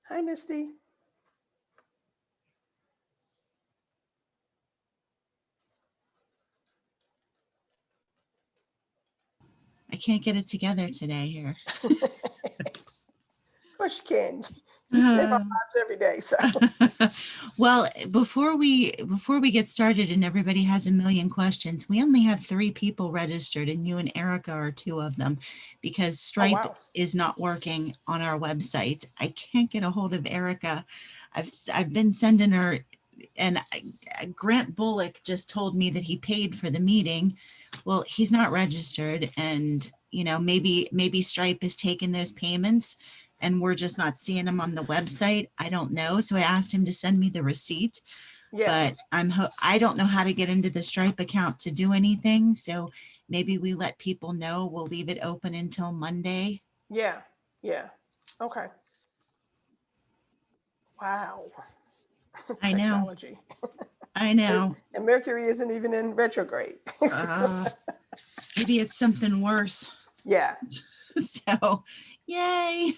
Hi, Misty. I can't get it together today here. Of course you can. You save our lives every day. So Well, before we get started and everybody has a million questions, we only have 3 people registered, and you and Erica are 2 of them, because Stripe is not working on our website. I can't get a hold of Erica. I've been sending her, and Grant Bullock just told me that he paid for the meeting. Well, he's not registered, and you know, maybe Stripe is taking those payments and we're just not seeing them on the website. I don't know. So I asked him to send me the receipt, but I don't know how to get into the Stripe account to do anything. So maybe we let people know. We'll leave it open until Monday. Yeah. Okay. Wow. I know. Technology. I know. And Mercury isn't even in retrograde. Maybe it's something worse. Yeah. So, yay.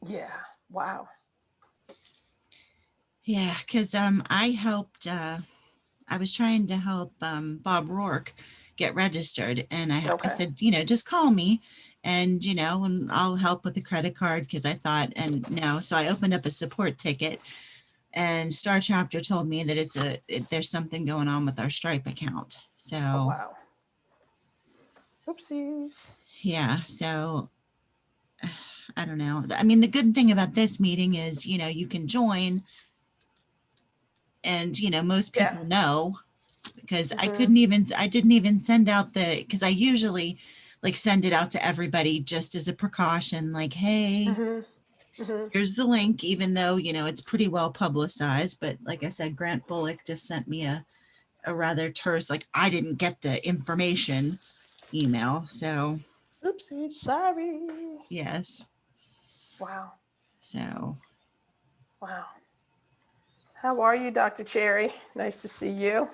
Yeah. Wow. Yeah, because I helped, I was trying to help Bob Rourke get registered. And I said, you know, just call me and, you know, and I'll help with the credit card, because I thought, and no, so I opened up a support ticket, and Star Chapter told me that there's something going on with our Stripe account. So, wow. Oopsies. Yeah, so I don't know. I mean, the good thing about this meeting is, you know, you can join and, you know, most people know, because I didn't even send out because I usually like send it out to everybody just as a precaution, like, hey, here's the link, even though, you know, it's pretty well publicized. But like I said, Grant Bullock just sent me a rather terse, like, I didn't get the information email. So, oopsie, sorry. Yes. Wow. So. Wow. How are you, Dr. Cherry? Nice to see you.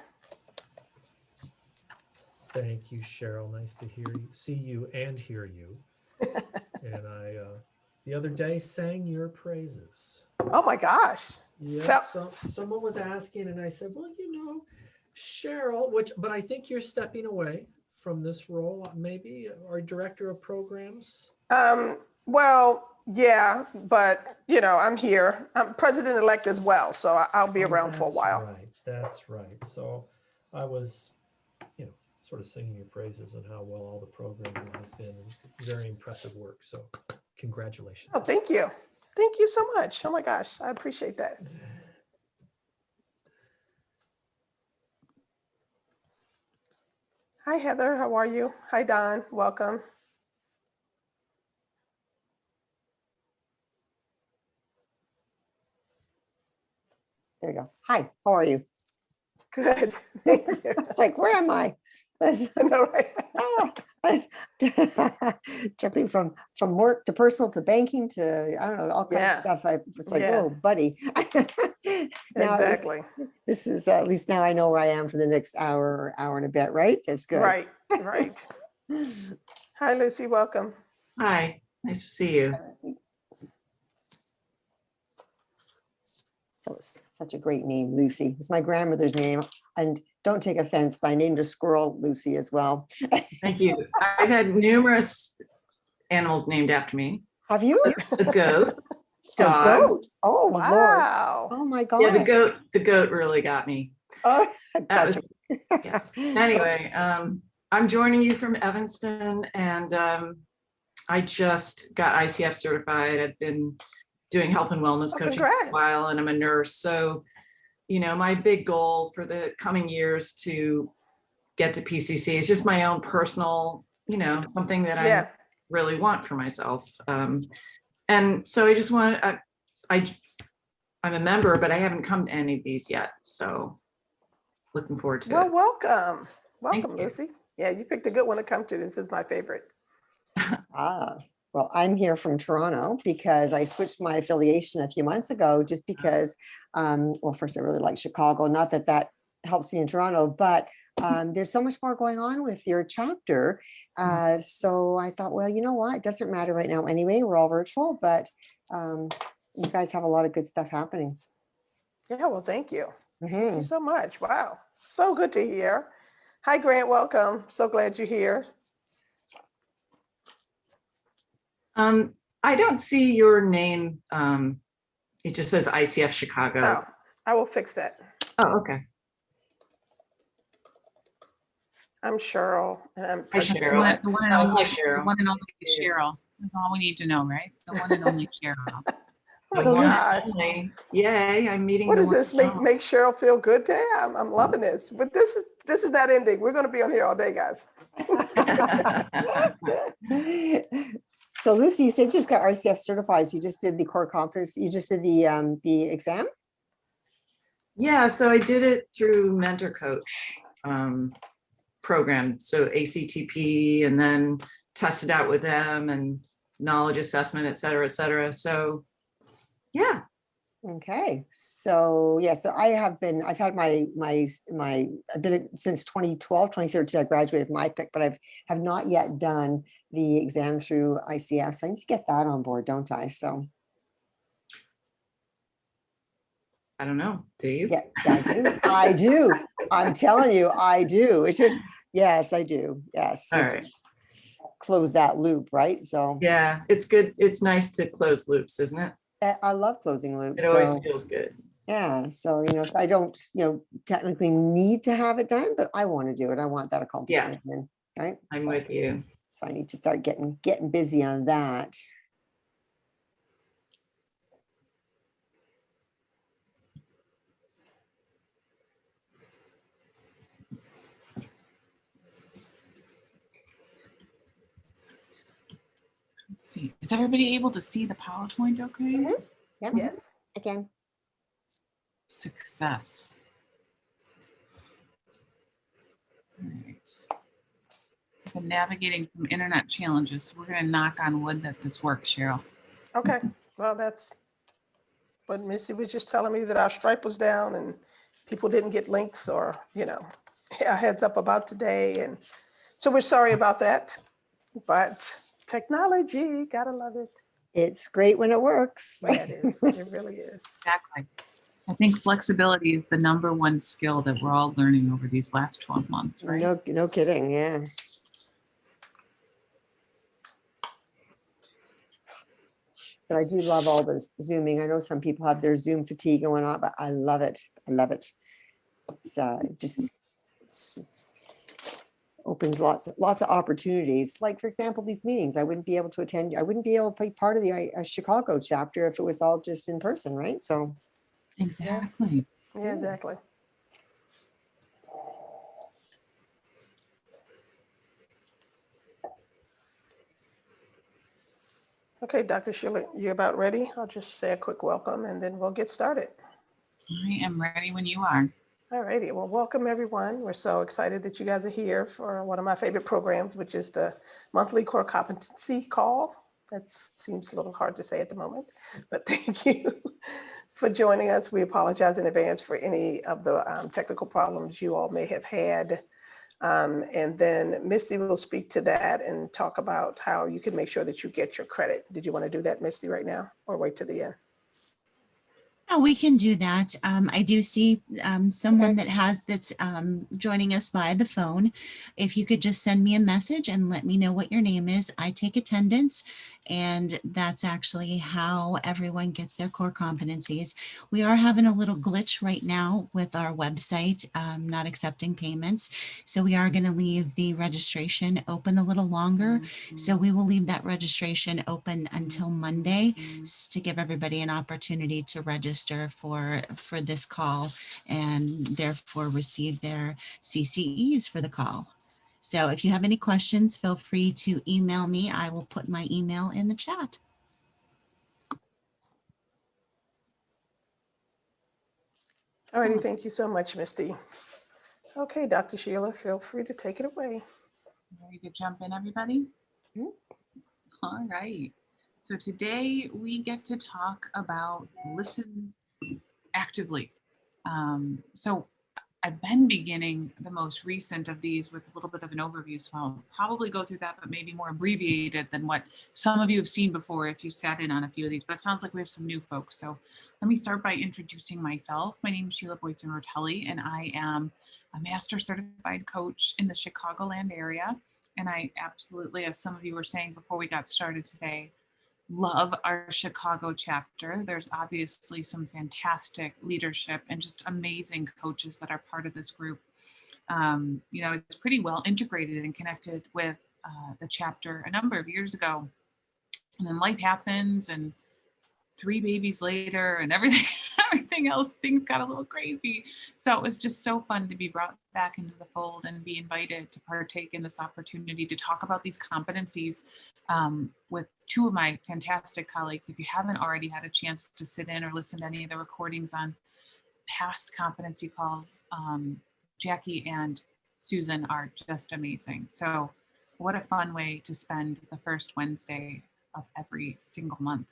Thank you, Cheryl. Nice to see you and hear you. And I, the other day, sang your praises. Oh my gosh. Yeah. Someone was asking, and I said, well, you know, Cheryl, but I think you're stepping away from this role, maybe, or director of programs. Well, yeah, but you know, I'm here. I'm president-elect as well, so I'll be around for a while. That's right. So I was, you know, sort of singing your praises and how well all the programming has been. Very impressive work. So congratulations. Oh, thank you. Thank you so much. Oh my gosh, I appreciate that. Hi, Heather. How are you? Hi, Don. Welcome. There you go. Hi, how are you? Good. Thank you. It's like, where am I? I know, right? Jumping from work to personal to banking to, I don't know, all kinds of stuff. It's like, whoa, buddy. Exactly. This is at least now I know where I am for the next hour and a bit, right? That's good. Right. Hi, Lucy. Welcome. Hi. Nice to see you. So it's such a great name, Lucy. It's my grandmother's name. And don't take offense, but I named a squirrel Lucy as well. Thank you. I've had numerous animals named after me. Have you? A goat, dog. A goat. Oh, wow. Lord. Oh, my God. Yeah, the goat really got me. Oh, that was, yeah. Anyway, I'm joining you from Evanston, and I just got ICF certified. I've been doing health and wellness coaching for a while, and I'm a nurse. So, you know, my big goal for the coming years to get to PCC is just my own personal, you know, something that I really want for myself. And so I just want, I'm a member, but I haven't come to any of these yet. So looking forward to it. Well, welcome. Welcome, Lucy. Yeah, you picked a good one to come to. This is my favorite. Well, I'm here from Toronto because I switched my affiliation a few months ago just because, well, first I really like Chicago, not that that helps me in Toronto, but there's so much more going on with your chapter. So I thought, well, you know what, it doesn't matter right now anyway, we're all virtual, but you guys have a lot of good stuff happening. Yeah, well, thank you. Thank you Mhm. so much. Wow. So good to hear. Hi, Grant. Welcome. So glad you're here. I don't see your name. It just says ICF Chicago. Oh, I will fix that. Oh, okay. I'm Cheryl, and I'm Hi, president Cheryl. elect. The one and Oh, only, hi, Cheryl. the one and only See you. Cheryl. That's all we need to know, right? The one and only Cheryl. Oh my So this- God. Yay, I'm meeting. What the is one this? and Make only. make Cheryl feel good day? I'm loving this. But this is not ending. We're gonna be on here all day, guys. So Lucy, you said you just got RCF certified. You just did the core competence. You just did the exam. Yeah, so I did it through Mentor Coach program. So ACTP, and then tested out with them and knowledge assessment, et cetera, et cetera. So yeah. Okay, so yeah, so I've had I've been it since 2012, 2013, I graduated from IPIC, but have not yet done the exam through ICF. So I need to get that on board, don't I? So I don't know. Do you? yeah, I do. I do. I'm telling you, I do. It's just, yes, I do. Yes. All It's right. just close that loop, right? So Yeah, it's good. It's nice to close loops, isn't it? I love closing loops. It always So feels good. yeah, so so I don't, technically need to have it done, but I want to do it. I want that accomplishment. Then, right? I'm So, with you. so I need to start getting busy on that. Let's see. Is everybody able to see the PowerPoint okay? Yeah. Yes. Again. Success. All right. I've been navigating some internet challenges. We're going to knock on wood that this works, Cheryl. Okay. Well, that's what Missy was just telling me, that our Stripe was down and people didn't get links or, a heads up about today. And so we're sorry about that, but technology, gotta love it. It's great when it works. Yeah, it is. It really is. Exactly. I think flexibility is the #1 skill that we're all learning over these last 12 months, right? No kidding. Yeah. But I do love all this Zooming. I know some people have their Zoom fatigue going on, but I love it. I love it. It's it's opens lots of opportunities. Like for example, these meetings, I wouldn't be able to attend. I wouldn't be able to be part of the Chicago chapter if it was all just in person, right? So Exactly. Yeah, exactly. Okay, Dr. Sheila, you're about ready. I'll just say a quick welcome and then we'll get started. I am ready when you are. All righty. Well, welcome everyone. We're so excited that you guys are here for one of my favorite programs, which is the monthly core competency call. That seems a little hard to say at the moment, but thank you for joining us. We apologize in advance for any of the technical problems you all may have had. And then Misty will speak to that and talk about how you can make sure that you get your credit. Did you want to do that, Misty, right now, or wait till the end? Oh, we can do that. I do see someone that's joining us via the phone. If you could just send me a message and let me know what your name is. I take attendance, and that's actually how everyone gets their core competencies. We are having a little glitch right now with our website, not accepting payments. So we are going to leave the registration open a little longer. So we will leave that registration open until Monday to give everybody an opportunity to register for this call and therefore receive their CCEs for the call. So if you have any questions, feel free to email me. I will put my email in the chat. All righty, thank you so much, Misty. Okay, Dr. Sheila, feel free to take it away. Ready to jump in, everybody? Mhm. All right. So today we get to talk about listen actively. So I've been beginning the most recent of these with a little bit of an overview, so I'll probably go through that, but maybe more abbreviated than what some of you have seen before if you sat in on a few of these. But it sounds like we have some new folks. So let me start by introducing myself. My name is Sheila Boyson-Rotelli, and I am a master certified coach in the Chicagoland area. And I absolutely, as some of you were saying before we got started today, love our Chicago chapter. There's obviously some fantastic leadership and just amazing coaches that are part of this group. You know, it's pretty well integrated and connected with the chapter a number of years ago. And then life happens, and 3 babies later and everything everything else, things got a little crazy. So it was just so fun to be brought back into the fold and be invited to partake in this opportunity to talk about these competencies with 2 of my fantastic colleagues. If you haven't already had a chance to sit in or listen to any of the recordings on past competency calls, Jackie and Susan are just amazing. So what a fun way to spend the first Wednesday of every single month.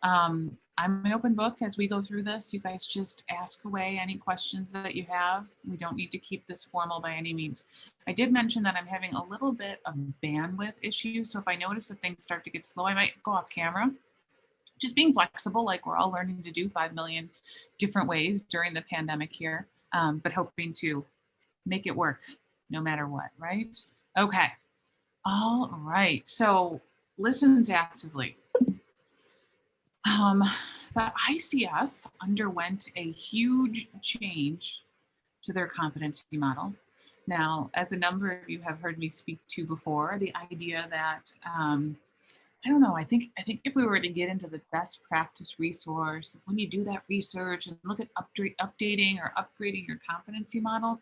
I'm an open book as we go through this. You guys just ask away any questions that you have. We don't need to keep this formal by any means. I did mention that I'm having a little bit of bandwidth issue. So if I notice that things start to get slow, I might go off camera. Just being flexible, like we're all learning to do 5 million different ways during the pandemic here, but hoping to make it work no matter what, right? Okay. All right. So listens actively. The ICF underwent a huge change to their competency model. Now, as a number of you have heard me speak to before, the idea that, I don't know, I think if we were to get into the best practice resource, when you do that research and look at updating or upgrading your competency model,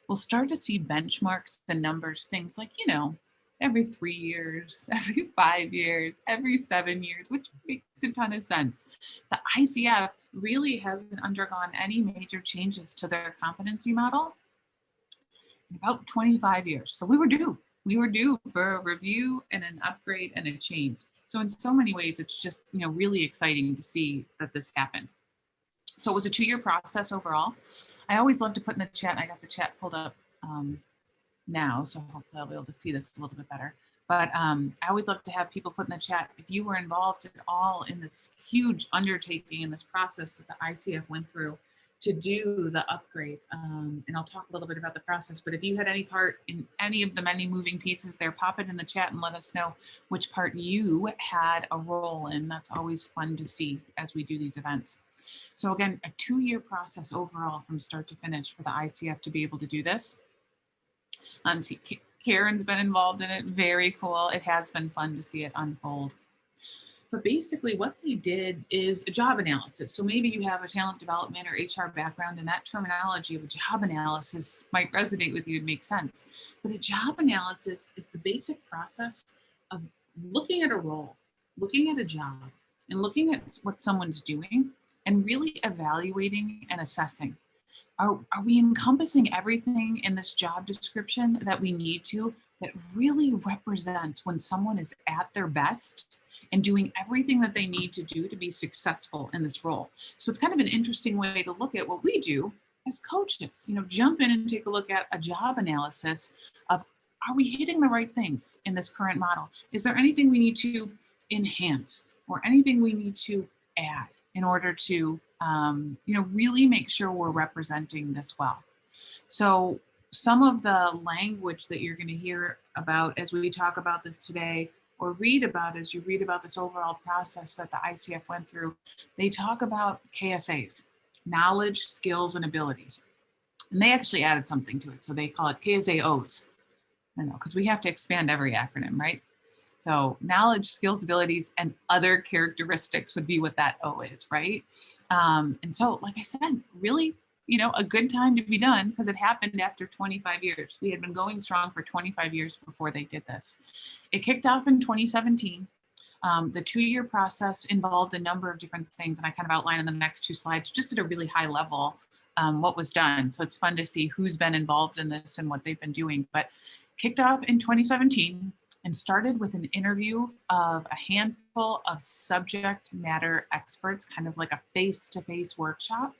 we'll start to see benchmarks and numbers, things like, you know, every 3 years, every 5 years, every 7 years, which makes a ton of sense. The ICF really hasn't undergone any major changes to their competency model in about 25 years. So we were due. We were due for a review and an upgrade and a change. So in so many ways, it's just, you know, really exciting to see that this happened. So it was a 2-year process overall. I always love to put in the chat, I got the chat pulled up now, so hopefully I'll be able to see this a little bit better. But I always love to have people put in the chat, if you were involved at all in this huge undertaking in this process that the ICF went through to do the upgrade. And I'll talk a little bit about the process, but if you had any part in any of the many moving pieces there, pop it in the chat and let us know which part you had a role in. That's always fun to see as we do these events. So again, a 2-year process overall from start to finish for the ICF to be able to do this. See, Karen's been involved in it. Very cool. It has been fun to see it unfold. But basically what they did is a job analysis. So maybe you have a talent development or HR background, and that terminology of a job analysis might resonate with you and make sense. But a job analysis is the basic process of looking at a role, looking at a job, and looking at what someone's doing and really evaluating and assessing. Are we encompassing everything in this job description that we need to, that really represents when someone is at their best and doing everything that they need to do to be successful in this role? So it's kind of an interesting way to look at what we do as coaches. You know, jump in and take a look at a job analysis of, are we hitting the right things in this current model? Is there anything we need to enhance or anything we need to add in order to you know, really make sure we're representing this well? So some of the language that you're going to hear about as we talk about this today, or read about as you read about this overall process that the ICF went through, they talk about KSAs, knowledge, skills, and abilities. And they actually added something to it. So they call it KSAOs. I know, because we have to expand every acronym, right? So knowledge, skills, abilities, and other characteristics would be what that O is, right? And so, like I said, really, you know, a good time to be done, because it happened after 25 years. We had been going strong for 25 years before they did this. It kicked off in 2017. The 2-year process involved a number of different things, and I kind of outline in the next 2 slides, just at a really high level, what was done. So it's fun to see who's been involved in this and what they've been doing. But kicked off in 2017 and started with an interview of a handful of subject matter experts, kind of like a face-to-face workshop.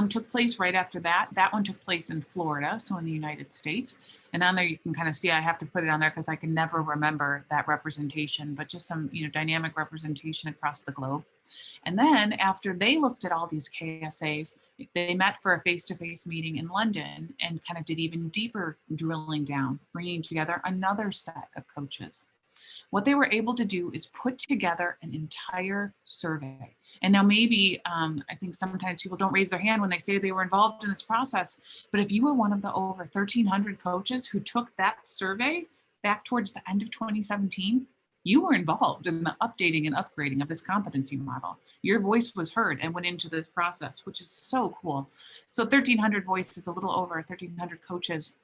took place right after that. That one took place in Florida, so in the United States. And on there, you can kind of see, I have to put it on there because I can never remember that representation, but just some, dynamic representation across the globe. And then after they looked at all these KSAs, they met for a face-to-face meeting in London and kind of did even deeper drilling down, bringing together another set of coaches. What they were able to do is put together an entire survey. And now maybe, I think sometimes people don't raise their hand when they say they were involved in this process, but if you were one of the over 1,300 coaches who took that survey back towards the end of 2017, you were involved in the updating and upgrading of this competency model. Your voice was heard and went into this process, which is so cool. So 1,300 voices, a little over 1,300 coaches,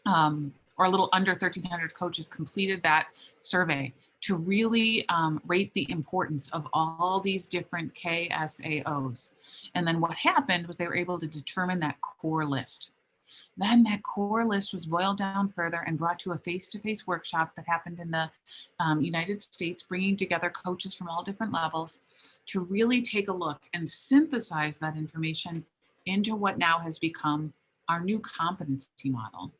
or a little under 1,300 coaches completed that survey to really rate the importance of all these different KSAOs. And then what happened was they were able to determine that core list. Then that core list was boiled down further and brought to a face-to-face workshop that happened in the United States, bringing together coaches from all different levels to really take a look and synthesize that information into what now has become our new competency model.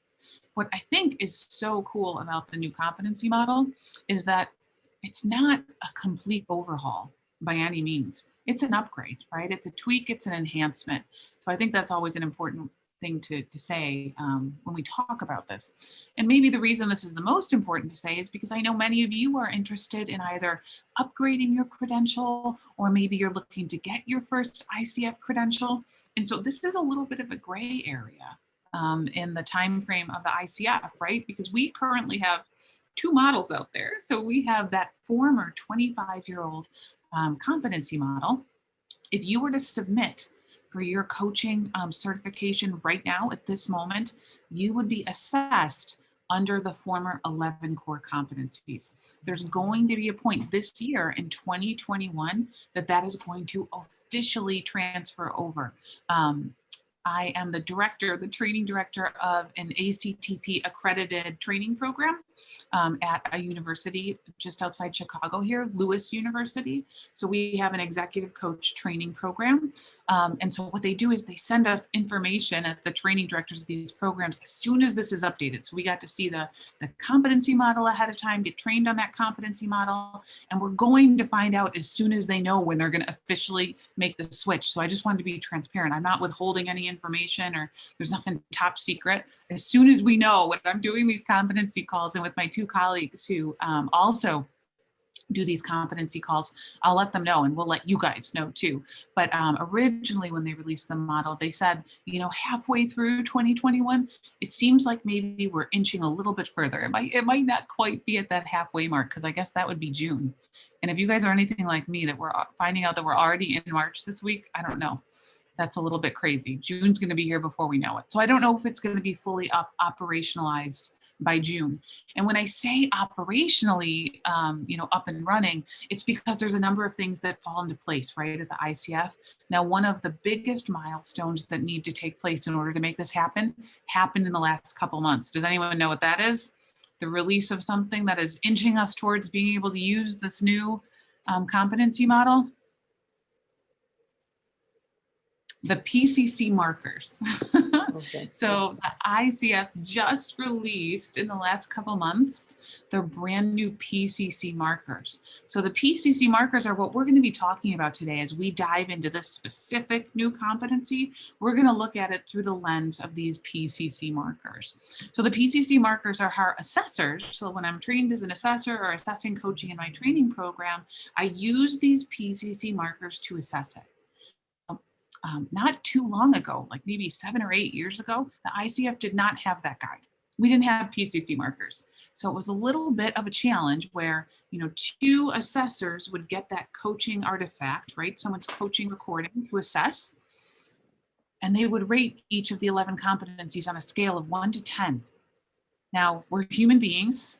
What I think is so cool about the new competency model is that it's not a complete overhaul by any means. It's an upgrade, right? It's a tweak, it's an enhancement. So I think that's always an important thing to say when we talk about this. And maybe the reason this is the most important to say is because I know many of you are interested in either upgrading your credential, or maybe you're looking to get your first ICF credential. And so this is a little bit of a gray area in the time frame of the ICF, right? Because we currently have two models out there. So we have that former 25-year-old competency model. If you were to submit for your coaching certification right now at this moment, you would be assessed under the former 11 core competencies. There's going to be a point this year in 2021 that is going to officially transfer over. I am the training director of an ACTP accredited training program at a university just outside Chicago here, Lewis University. So we have an executive coach training program. And so what they do is they send us information as the training directors of these programs as soon as this is updated. So we got to see the competency model ahead of time, get trained on that competency model, and we're going to find out as soon as they know when they're going to officially make the switch. So I just wanted to be transparent. I'm not withholding any information, or there's nothing top secret. As soon as we know, when I'm doing these competency calls and with my two colleagues who also do these competency calls, I'll let them know, and we'll let you guys know too. But originally when they released the model, they said, halfway through 2021, it seems like maybe we're inching a little bit further. It might not quite be at that halfway mark, because I guess that would be June. And if you guys are anything like me, that we're finding out that we're already in March this week, I don't know. That's a little bit crazy. June's going to be here before we know it. So I don't know if it's going to be fully operationalized by June. And when I say operationally, up and running, it's because there's a number of things that fall into place, right, at the ICF. Now, one of the biggest milestones that need to take place in order to make this happen happened in the last couple months. Does anyone know what that is? The release of something that is inching us towards being able to use this new competency model. The PCC markers. Okay. So the ICF just released in the last couple months their brand new PCC markers. So the PCC markers are what we're going to be talking about today as we dive into this specific new competency. We're going to look at it through the lens of these PCC markers. So the PCC markers are our assessors. So when I'm trained as an assessor or assessing coaching in my training program, I use these PCC markers to assess it. Not too long ago, like maybe 7 or 8 years ago, the ICF did not have that guide. We didn't have PCC markers. So it was a little bit of a challenge where, 2 assessors would get that coaching artifact, right? Someone's coaching recording to assess, and they would rate each of the 11 competencies on a scale of 1 to 10. Now, we're human beings,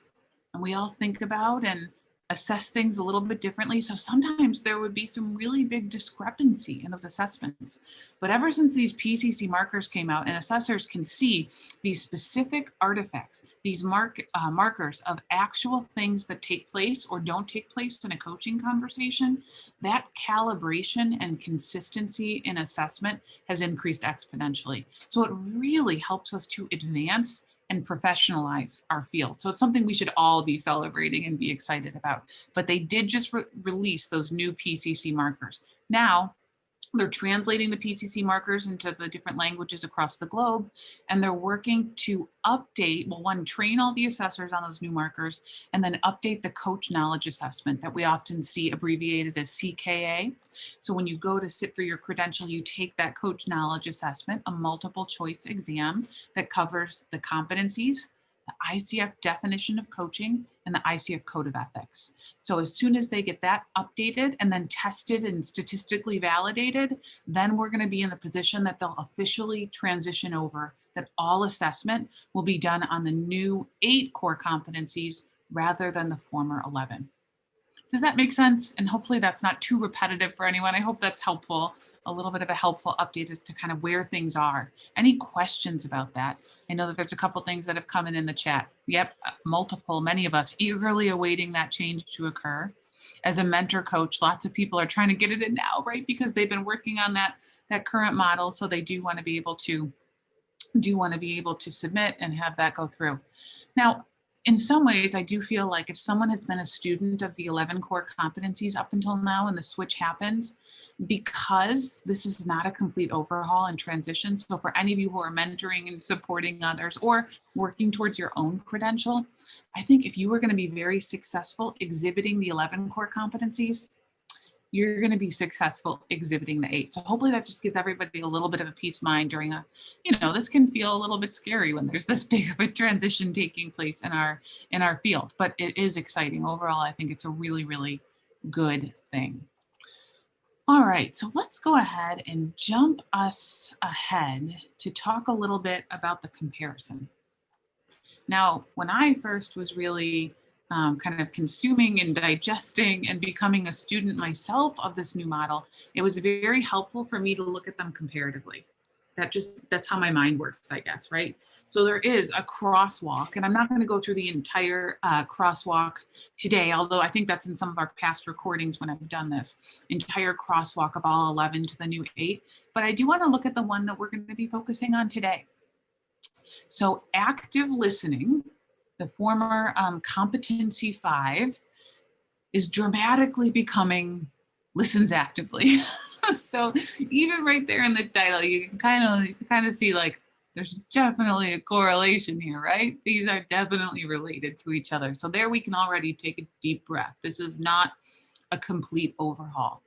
and we all think about and assess things a little bit differently. So sometimes there would be some really big discrepancy in those assessments. But ever since these PCC markers came out and assessors can see these specific artifacts, these markers of actual things that take place or don't take place in a coaching conversation, that calibration and consistency in assessment has increased exponentially. So it really helps us to advance and professionalize our field. So it's something we should all be celebrating and be excited about. But they did just release those new PCC markers. Now, they're translating the PCC markers into the different languages across the globe, and they're working to update, well, one, train all the assessors on those new markers, and then update the coach knowledge assessment that we often see abbreviated as CKA. So when you go to sit for your credential, you take that coach knowledge assessment, a multiple choice exam that covers the competencies, the ICF definition of coaching, and the ICF code of ethics. So as soon as they get that updated and then tested and statistically validated, then we're going to be in the position that they'll officially transition over, that all assessment will be done on the new 8 core competencies rather than the former 11. Does that make sense? And hopefully that's not too repetitive for anyone. I hope that's helpful, a little bit of a helpful update as to kind of where things are. Any questions about that? I know that there's a couple things that have come in the chat. Yep, multiple, many of us eagerly awaiting that change to occur. As a mentor coach, lots of people are trying to get it in now, right? Because they've been working on that current model. So they do want to be able to submit and have that go through. Now, in some ways, I do feel like if someone has been a student of the 11 core competencies up until now and the switch happens, because this is not a complete overhaul and transition. So for any of you who are mentoring and supporting others or working towards your own credential, I think if you were going to be very successful exhibiting the 11 core competencies, you're going to be successful exhibiting the 8. So hopefully that just gives everybody a little bit of a peace of mind during a, this can feel a little bit scary when there's this big of a transition taking place in our field, but it is exciting. Overall, I think it's a really, really good thing. All right, so let's go ahead and jump us ahead to talk a little bit about the comparison. Now, when I first was really kind of consuming and digesting and becoming a student myself of this new model, it was very helpful for me to look at them comparatively. That's how my mind works, I guess, right? So there is a crosswalk, and I'm not going to go through the entire crosswalk today, although I think that's in some of our past recordings when I've done this, entire crosswalk of all 11 to the new 8. But I do want to look at the one that we're going to be focusing on today. So active listening, the former Competency 5, is dramatically becoming listens actively. So even right there in the title, you can kind of see like there's definitely a correlation here, right? These are definitely related to each other. So there we can already take a deep breath. This is not a complete overhaul.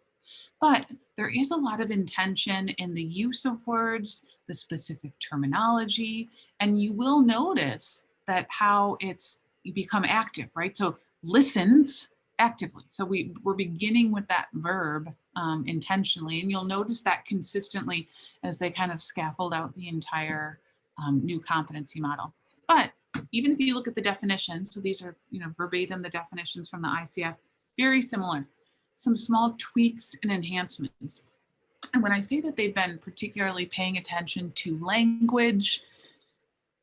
But there is a lot of intention in the use of words, the specific terminology, and you will notice that how it's become active, right? So listens actively. So we're beginning with that verb intentionally, and you'll notice that consistently as they kind of scaffold out the entire new competency model. But even if you look at the definitions, so these are verbatim the definitions from the ICF, very similar. Some small tweaks and enhancements. And when I say that they've been particularly paying attention to language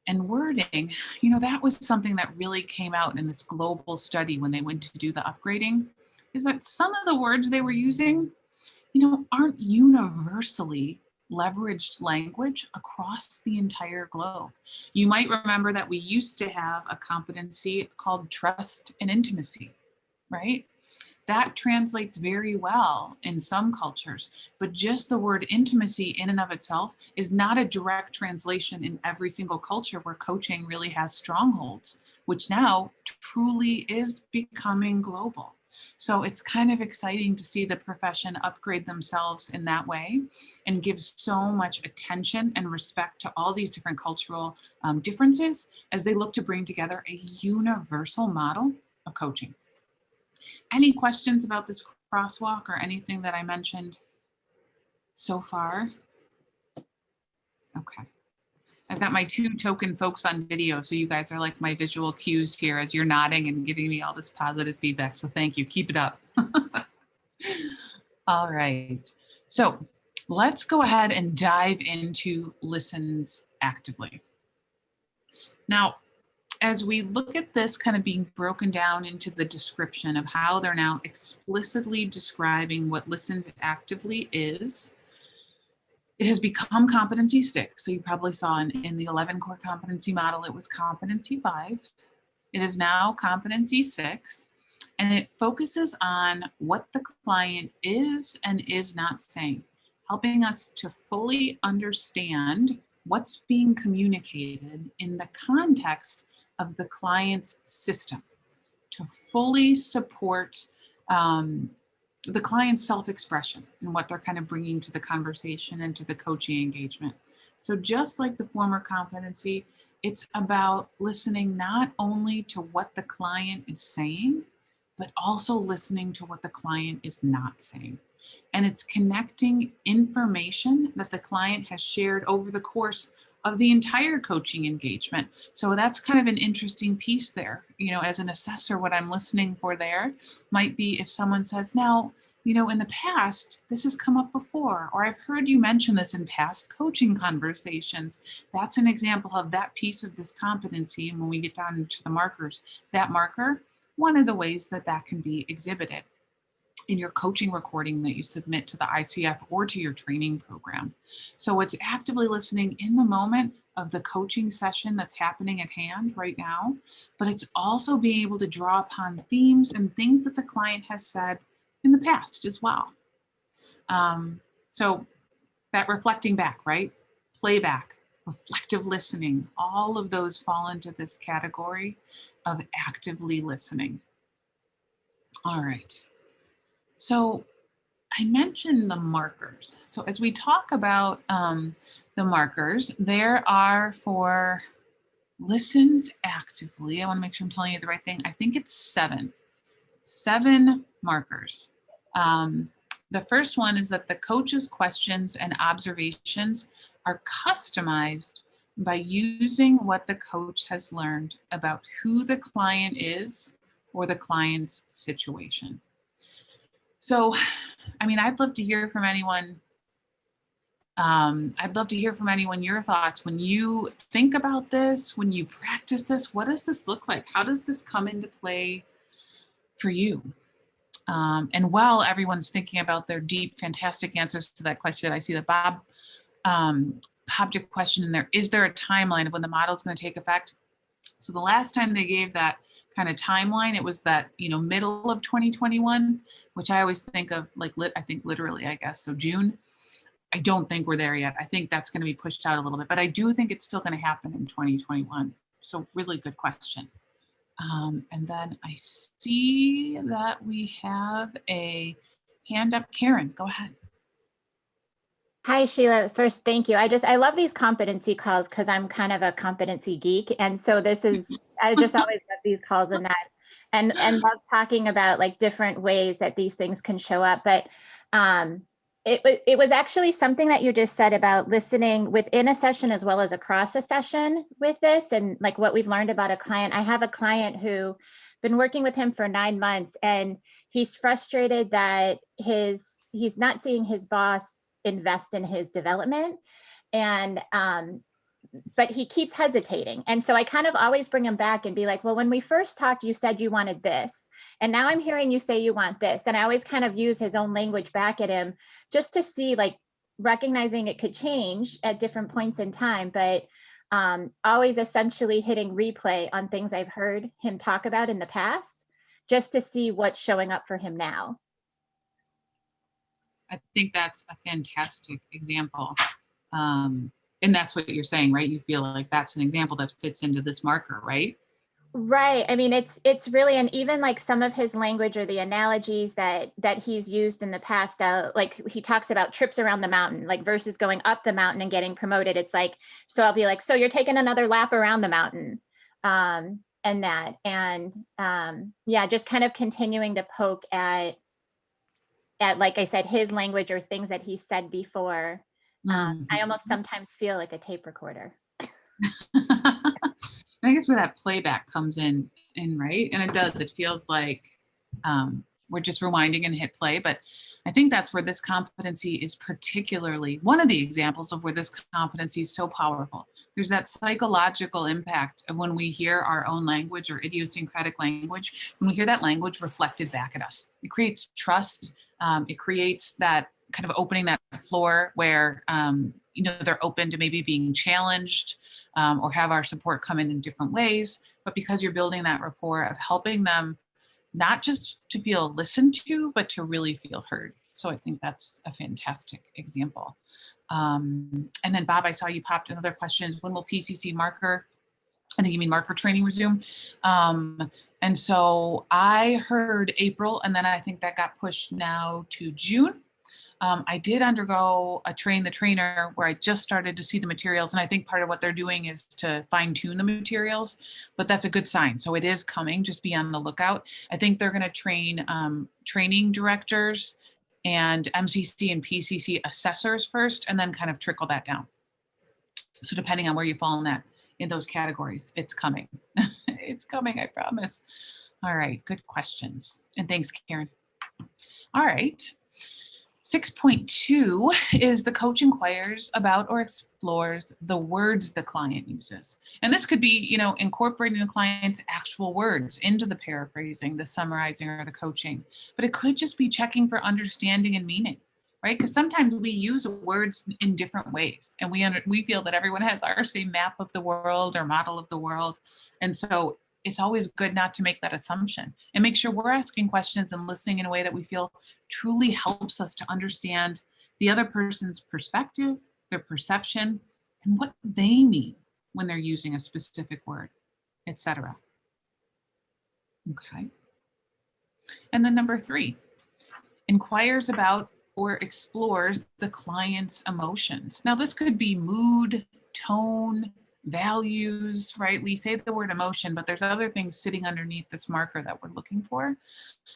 and wording, that was something that really came out in this global study when they went to do the upgrading, is that some of the words they were using, aren't universally leveraged language across the entire globe. You might remember that we used to have a competency called trust and intimacy, right? That translates very well in some cultures, but just the word intimacy in and of itself is not a direct translation in every single culture where coaching really has strongholds, which now truly is becoming global. So it's kind of exciting to see the profession upgrade themselves in that way and give so much attention and respect to all these different cultural differences as they look to bring together a universal model of coaching. Any questions about this crosswalk or anything that I mentioned so far? Okay. I've got my 2 token folks on video, so you guys are like my visual cues here as you're nodding and giving me all this positive feedback. So thank you. Keep it up. All right. So let's go ahead and dive into listens actively. Now, as we look at this kind of being broken down into the description of how they're now explicitly describing what listens actively is, it has become competency 6. So you probably saw in the 11 core competency model, it was competency 5. It is now competency 6, and it focuses on what the client is and is not saying, helping us to fully understand what's being communicated in the context of the client's system, to fully support the client's self-expression and what they're kind of bringing to the conversation and to the coaching engagement. So just like the former competency, it's about listening not only to what the client is saying, but also listening to what the client is not saying. And it's connecting information that the client has shared over the course of the entire coaching engagement. So that's kind of an interesting piece there. You know, as an assessor, what I'm listening for there might be if someone says, now, you know, in the past, this has come up before, or I've heard you mention this in past coaching conversations. That's an example of that piece of this competency. And when we get down into the markers, that marker, one of the ways that that can be exhibited in your coaching recording that you submit to the ICF or to your training program. So it's actively listening in the moment of the coaching session that's happening at hand right now, but it's also being able to draw upon themes and things that the client has said in the past as well. So that reflecting back, right? Playback, reflective listening, all of those fall into this category of actively listening. All right. So I mentioned the markers. So as we talk about the markers, there are for listens actively. I want to make sure I'm telling you the right thing. I think it's 7 markers. The first one is that the coach's questions and observations are customized by using what the coach has learned about who the client is or the client's situation. So, I mean, I'd love to hear from anyone. I'd love to hear from anyone your thoughts when you think about this, when you practice this. What does this look like? How does this come into play for you? And while everyone's thinking about their deep, fantastic answers to that question, I see that Bob popped a question in there. Is there a timeline of when the model is going to take effect? So the last time they gave that kind of timeline, it was that, you know, middle of 2021, which I always think of like, I think literally, I guess. So June, I don't think we're there yet. I think that's going to be pushed out a little bit, but I do think it's still going to happen in 2021. So really good question. And then I see that we have a hand up. Karen, go ahead. Hi, Sheila. First, thank you. I love these competency calls because I'm kind of a competency geek. And so this is, I just always love these calls and that, and love talking about like different ways that these things can show up. But it was actually something that you just said about listening within a session as well as across a session with this, and like what we've learned about a client. I have a client who been working with him for 9 months, and he's frustrated that he's not seeing his boss invest in his development, and but he keeps hesitating. And so I kind of always bring him back and be like, well, when we first talked, you said you wanted this, and now I'm hearing you say you want this. And I always kind of use his own language back at him just to see, like, recognizing it could change at different points in time, but always essentially hitting replay on things I've heard him talk about in the past, just to see what's showing up for him now. I think that's a fantastic example. And that's what you're saying, right? You feel like that's an example that fits into this marker, right? Right. I mean, it's really, and even like some of his language or the analogies that he's used in the past, like he talks about trips around the mountain, like versus going up the mountain and getting promoted. It's like, so I'll be like, so you're taking another lap around the mountain, and that, and yeah, just kind of continuing to poke at, like I said, his language or things that he said before. I almost sometimes feel like a tape recorder. I guess where that playback comes in, right? And it does, it feels like we're just rewinding and hit play, but I think that's where this competency is particularly one of the examples of where this competency is so powerful. There's that psychological impact of when we hear our own language or idiosyncratic language, when we hear that language reflected back at us. It creates trust. It creates that kind of opening that floor where they're open to maybe being challenged or have our support come in different ways. But because you're building that rapport of helping them not just to feel listened to, but to really feel heard. So I think that's a fantastic example. And then Bob, I saw you popped another question. When will PCC marker, I think you mean marker training, resume? And so I heard April, and then I think that got pushed now to June. I did undergo a train the trainer where I just started to see the materials. And I think part of what they're doing is to fine tune the materials, but that's a good sign. So it is coming, just be on the lookout. I think they're going to train training directors and MCC and PCC assessors first, and then kind of trickle that down. So depending on where you fall in those categories, it's coming. It's coming, I promise. All right, good questions. And thanks, Karen. All right. 6.2 is the coach inquires about or explores the words the client uses. And this could be, incorporating the client's actual words into the paraphrasing, the summarizing, or the coaching. But it could just be checking for understanding and meaning, right? Because sometimes we use words in different ways, and we feel that everyone has our same map of the world or model of the world. And so it's always good not to make that assumption and make sure we're asking questions and listening in a way that we feel truly helps us to understand the other person's perspective, their perception, and what they mean when they're using a specific word, etc. Okay. And then number 3, inquires about or explores the client's emotions. Now this could be mood, tone, values, right? We say the word emotion, but there's other things sitting underneath this marker that we're looking for.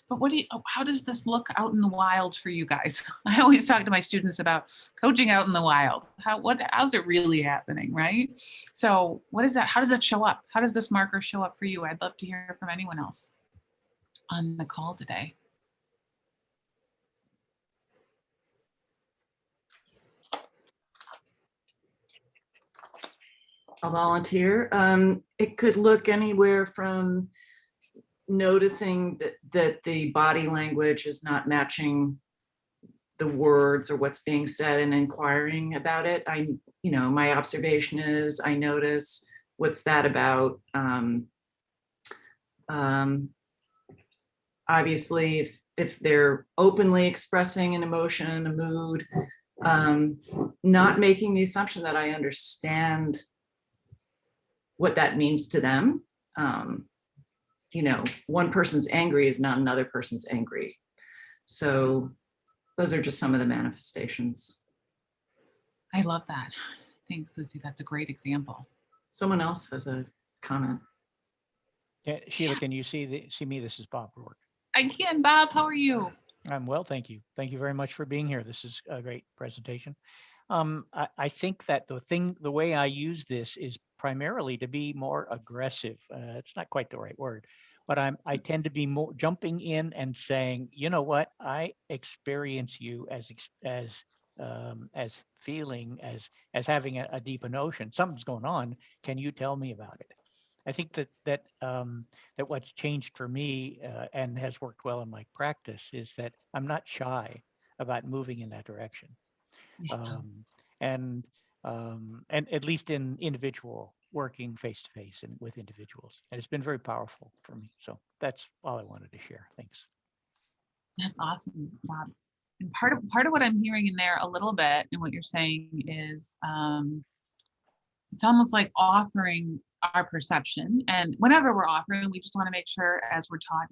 But how does this look out in the wild for you guys? I always talk to my students about coaching out in the wild. How's it really happening, right? So what is that? How does that show up? How does this marker show up for you? I'd love to hear from anyone else on the call today. I'll volunteer. It could look anywhere from noticing that the body language is not matching the words or what's being said and inquiring about it. My observation is I notice what's that about. Obviously, if they're openly expressing an emotion, a mood, not making the assumption that I understand what that means to them. One person's angry is not another person's angry. So those are just some of the manifestations. I love that. Thanks, Lucy. That's a great example. Someone else has a comment. Yeah, Sheila, can you see me? This is Bob Rourke. I can, Bob. How are you? I'm well, thank you. Thank you very much for being here. This is a great presentation. I think that the way I use this is primarily to be more aggressive. It's not quite the right word, but I tend to be more jumping in and saying, you know what, I experience you as feeling as having a deep emotion. Something's going on. Can you tell me about it? I think that what's changed for me and has worked well in my practice is that I'm not shy about moving in that direction. And at least in individual working face to face and with individuals, and it's been very powerful for me. So that's all I wanted to share. Thanks. That's awesome, Bob. And part of what I'm hearing in there a little bit and what you're saying is it's almost like offering our perception. And whenever we're offering, we just want to make sure, as we're taught,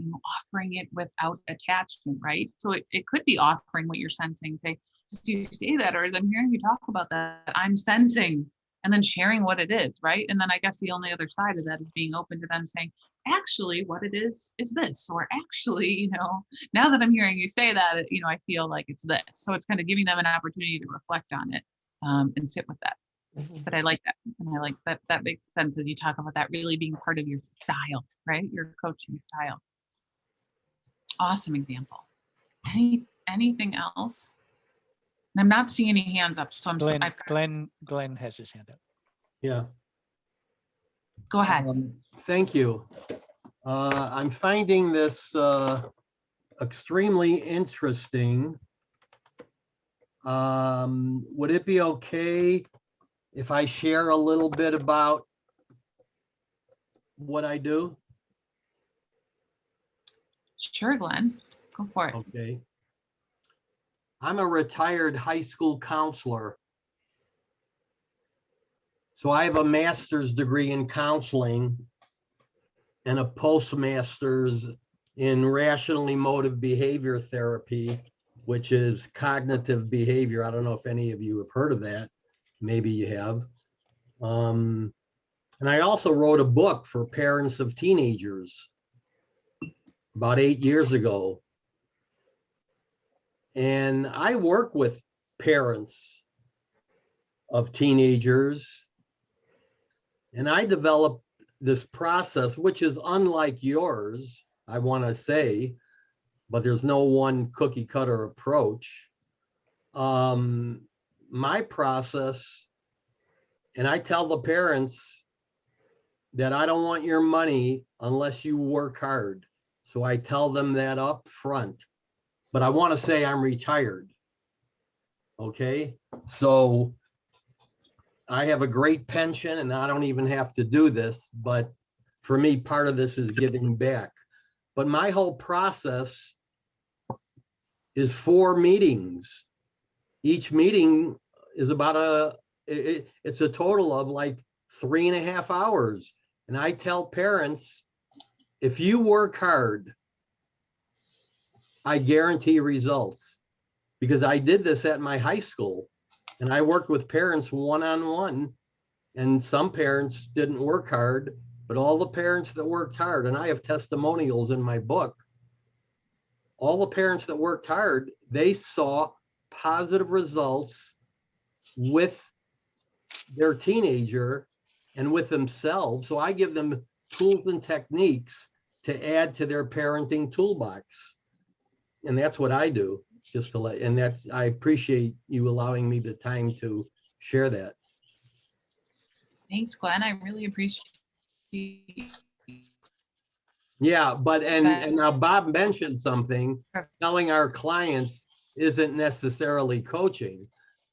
offering it without attachment, right? So it could be offering what you're sensing. Say, do you see that? Or as I'm hearing you talk about that, I'm sensing, and then sharing what it is, right? And then I guess the only other side of that is being open to them saying, actually, what it is this, or actually, now that I'm hearing you say that, I feel like it's this. So it's kind of giving them an opportunity to reflect on it and sit with that. But I like that. And I like that. That makes sense as you talk about that really being part of your style, right? Your coaching style. Awesome example. Anything else? And I'm not seeing any hands up, so Glenn has his hand up. Yeah. Go ahead. Thank you. I'm finding this extremely interesting. Would it be okay if I share a little bit about what I do? Sure, Glenn. Go for it. Okay. I'm a retired high school counselor. So I have a master's degree in counseling and a postmaster's in rational emotive behavior therapy, which is cognitive behavior. I don't know if any of you have heard of that. Maybe you have. And I also wrote a book for parents of teenagers about 8 years ago. And I work with parents of teenagers, and I developed this process, which is unlike yours, I want to say, but there's no one cookie cutter approach. My process, and I tell the parents that I don't want your money unless you work hard. So I tell them that up front, but I want to say I'm retired. Okay, so I have a great pension and I don't even have to do this, but for me, part of this is giving back. But my whole process is 4 meetings. Each meeting is about it's a total of like 3.5 hours. And I tell parents, if you work hard, I guarantee results, because I did this at my high school and I worked with parents one-on-one, and some parents didn't work hard, but all the parents that worked hard, and I have testimonials in my book, all the parents that worked hard, they saw positive results with their teenager and with themselves. So I give them tools and techniques to add to their parenting toolbox. And that's what I do, just to let, and that's, I appreciate you allowing me the time to share that. Thanks, Glenn. I really appreciate. Yeah, but and now Bob mentioned something, telling our clients isn't necessarily coaching.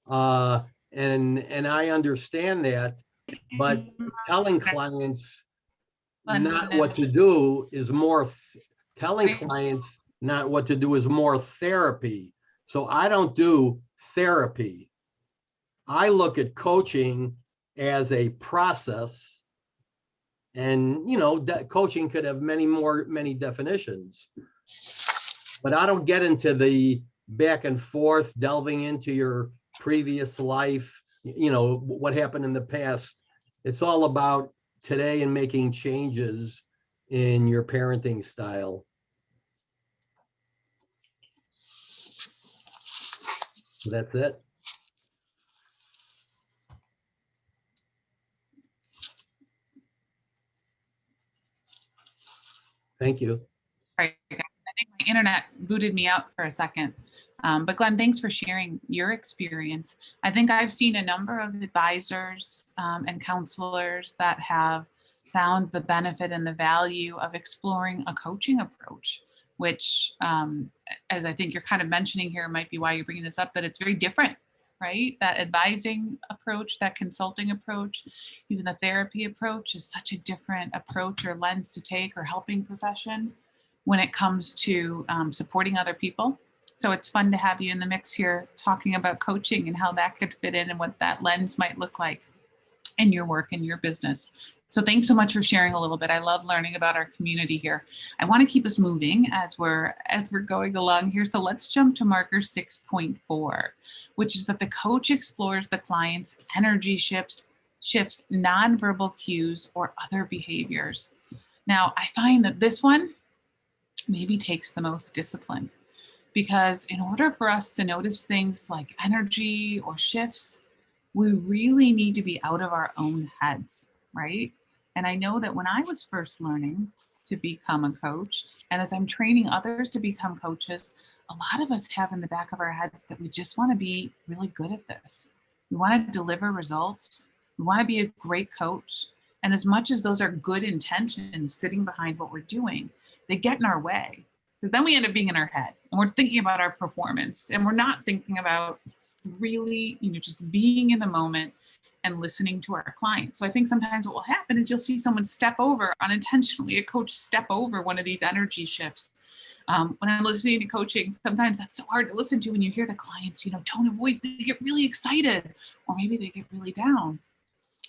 And I understand that, but telling clients not what to do is more, telling clients not what to do is more therapy. So I don't do therapy. I look at coaching as a process. And, you know, coaching could have many definitions, but I don't get into the back and forth, delving into your previous life, you know, what happened in the past. It's all about today and making changes in your parenting style. So that's it. Thank you. Right. I think my internet booted me out for a second. But Glenn, thanks for sharing your experience. I think I've seen a number of advisors and counselors that have found the benefit and the value of exploring a coaching approach, which, as I think you're kind of mentioning here, might be why you're bringing this up, that it's very different, right? That advising approach, that consulting approach, even the therapy approach is such a different approach or lens to take, or helping profession when it comes to supporting other people. So it's fun to have you in the mix here talking about coaching and how that could fit in and what that lens might look like in your work and your business. So thanks so much for sharing a little bit. I love learning about our community here. I want to keep us moving as we're going along here. So let's jump to marker 6.4, which is that the coach explores the client's energy shifts, nonverbal cues, or other behaviors. Now, I find that this one maybe takes the most discipline, because in order for us to notice things like energy or shifts, we really need to be out of our own heads, right? And I know that when I was first learning to become a coach, and as I'm training others to become coaches, a lot of us have in the back of our heads that we just want to be really good at this. We want to deliver results. We want to be a great coach. And as much as those are good intentions sitting behind what we're doing, they get in our way, because then we end up being in our head and we're thinking about our performance, and we're not thinking about really, just being in the moment and listening to our clients. So I think sometimes what will happen is you'll see someone step over unintentionally, a coach step over one of these energy shifts. When I'm listening to coaching, sometimes that's so hard to listen to when you hear the client's, tone of voice. They get really excited, or maybe they get really down.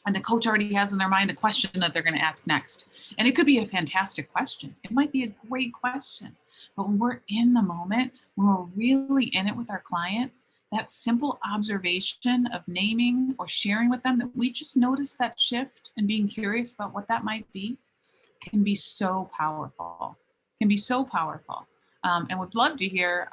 And the coach already has in their mind the question that they're going to ask next. And it could be a fantastic question. It might be a great question. But when we're in the moment, when we're really in it with our client, that simple observation of naming or sharing with them that we just noticed that shift and being curious about what that might be can be so powerful, and would love to hear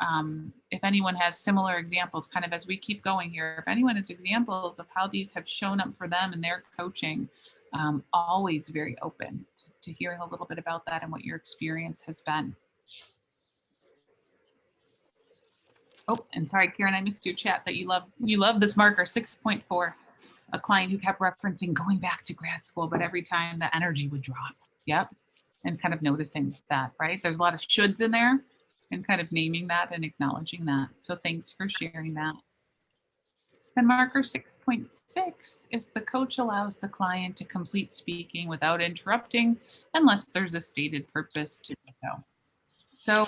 if anyone has similar examples, kind of as we keep going here, if anyone has examples of how these have shown up for them in their coaching. Always very open to hearing a little bit about that and what your experience has been. Oh, and sorry, Karen, I missed your chat that you love this marker 6.4, a client who kept referencing going back to grad school, but every time the energy would drop. Yep. And kind of noticing that, right? There's a lot of shoulds in there, and kind of naming that and acknowledging that. So thanks for sharing that. Then marker 6.6 is the coach allows the client to complete speaking without interrupting unless there's a stated purpose to do so. So,